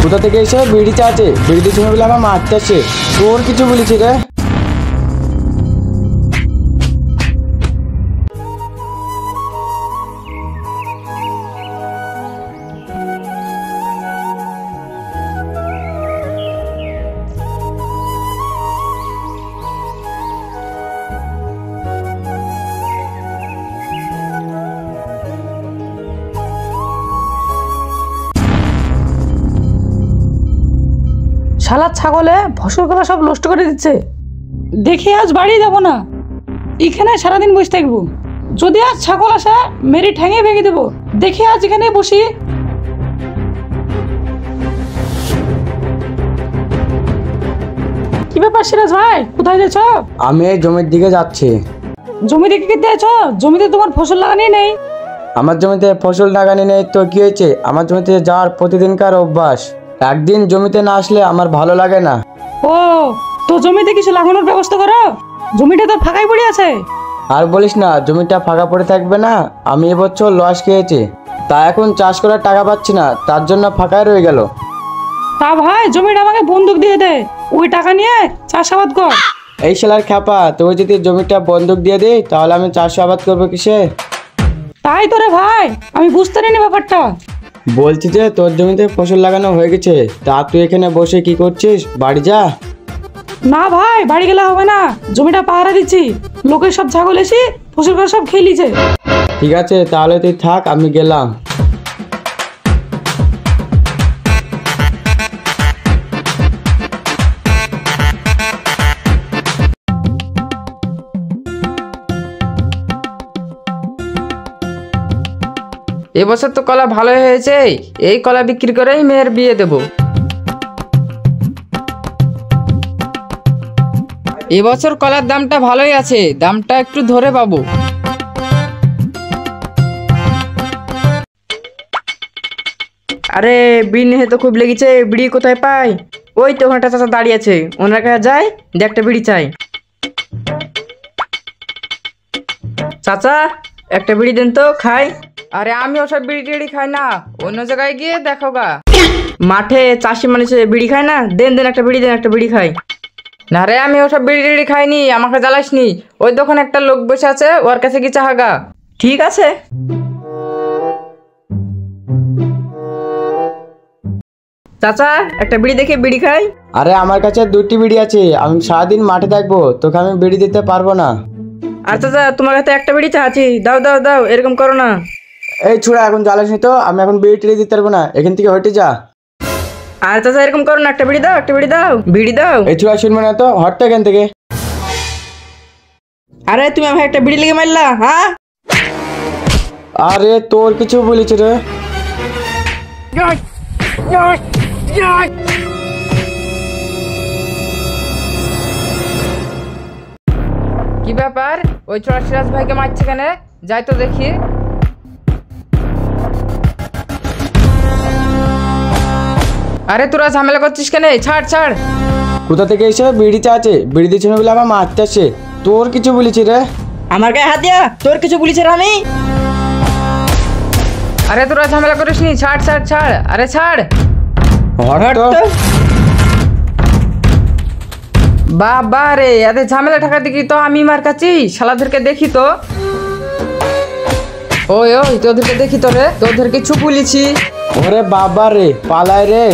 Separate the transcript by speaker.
Speaker 1: কোথা থেকে এসে বিড়ি চাচ্ছে, বিড়ি দিচ্ছে বলে আমার মারতে আসছে। তোর কিছু বলেছি রে?
Speaker 2: শালা ছাগলে ফসলগুলো সব নষ্ট করে দিচ্ছে। দেখি আজ বাড়ি যাব না, এখানে সারাদিন বসে থাকবো। যদি আজ ছাগল আসে মেরি ঠ্যাঙে ভেঙে দেবো। দেখি আজ এখানে বসি। কি ব্যাপার সিরাজ ভাই, কোথায় যাচ্ছ?
Speaker 1: আমি এই জমির দিকে যাচ্ছি।
Speaker 2: জমি দিকে কি যাচ্ছ? জমিতে তোমার ফসল লাগানি নেই?
Speaker 1: আমার জমিতে ফসল লাগানি নেই তো কি হয়েছে? আমার জমিতে যাওয়ার প্রতিদিনকার অভ্যাস। একদিন জমিতে না আসলে আমার ভালো লাগে না।
Speaker 2: ও, তো জমিতে কিছু লাগানোর ব্যবস্থা করো। জমিটা তো ফাঁকাই পড়ে আছে।
Speaker 1: আর বলিস না, জমিটা ফাঁকা পড়ে থাকবে না। আমি এবছর লস খেয়েছি, তা এখন চাষ করার টাকা পাচ্ছি না, তার জন্য ফাঁকাই রয়ে গেল।
Speaker 2: তা ভাই জমিটা আমাকে বন্দুক দিয়ে দে, ওই টাকা নিয়ে চাষাবাদ কর।
Speaker 1: এই শালার খ্যাপা, তোকে যদি জমিটা বন্ধক দিয়ে দিই তাহলে আমি চাষাবাদ করবো কিসে?
Speaker 2: তাই তো রে ভাই, আমি বুঝতে পারিনি ব্যাপারটা।
Speaker 1: বলছি যে তোর জমিতে ফসল লাগানো হয়ে গেছে, তা তুই এখানে বসে কি করছিস? বাড়ি যা।
Speaker 2: না ভাই, বাড়ি গেলে হবে না, জমিটা পাহারা দিচ্ছি। লোকের সব ছাগল এসে ফসল করে সব খেয়ে লিছে।
Speaker 1: ঠিক আছে, তাহলে তুই থাক, আমি গেলাম।
Speaker 3: এবছর তো কলা ভালোই হয়েছে, এই কলা বিক্রি করেই মেয়ের বিয়ে দেব। এবছর কলার দামটা ভালোই আছে, দামটা একটু ধরে পাবো। আরে বিড়ি নিয়ে তো খুব লেগেছে, বিড়ি কোথায় পাই? ওই তো ওখানটা চাচা দাঁড়িয়ে আছে, ওনার কাছে যাই, যে একটা বিড়ি চাই। চাচা একটা বিড়ি দেন তো, খাই। আরে আমি ওসব বিড়ি টিড়ি খাই না, অন্য জায়গায় গিয়ে দেখো গা। মাঠে চাষি মানুষে বিড়ি খায় না? দেন দেন একটা বিড়ি, দেন একটা বিড়ি খাই। না রে, আমি ওসব বিড়ি টিড়ি খাইনি, আমাকে জ্বালাসনি। ওই দোকানে একটা লোক বসে আছে, ওর কাছে কি চাহাগা। ঠিক আছে। চাচা একটা বিড়ি দেখে বিড়ি খাই।
Speaker 1: আরে আমার কাছে 2টি বিড়ি আছে, আমি সারাদিন মাঠে থাকবো, তোকে আমি বিড়ি দিতে পারবো না।
Speaker 3: আর চাচা তোমার কাছে একটা বিড়ি চাচ্ছি, দাও দাও দাও, এরকম করো না।
Speaker 1: এই ছোড়া, এখন জ্বালাসনি তো, আমি এখন বিড়ি টিড়ি দিতে পারবো না, এখান থেকে হটে যা।
Speaker 3: আর চাচা এরকম করো না, একটা বিড়ি দাও, একটা বিড়ি দাও, বিড়ি দাও।
Speaker 1: এই ছোড়া শুনবো না তো, হটটা এখান থেকে।
Speaker 3: আরে তুমি আমাকে একটা বিড়ি লেগে মারলা, হ্যাঁ?
Speaker 1: আরে তোর কিছু বলেছি রে?
Speaker 3: কি ব্যাপার, ওই ছোড়া সিরাজ ভাইকে মারছে কেন? যাই তো দেখি। আরে তোরা ঝামেলা করছিস কেন? ছাড় ছাড়।
Speaker 1: কোথা থেকে এসে বিড়ি চাচ্ছে, বিড়ি দিচ্ছে বলে আমার মারতে আসছে। তোর কিছু বলেছি রে?
Speaker 3: আমার গায়ে হাত দিয়া, তোর কিছু বলিস রে আমি? আরে তোরা ঝামেলা করিস নি, ছাড় ছাড় ছাড়। আরে ছাড়।
Speaker 1: হট তো।
Speaker 3: বাবা রে, এদের ঝামেলা ঠাকা দেখি তো আমি মার কাছি, শালাদেরকে দেখি তো। ওই ওই তোদেরকে দেখি তো রে, তোদের কিছু বলেছি?
Speaker 1: ওরে বাবা রে, পালায় রে।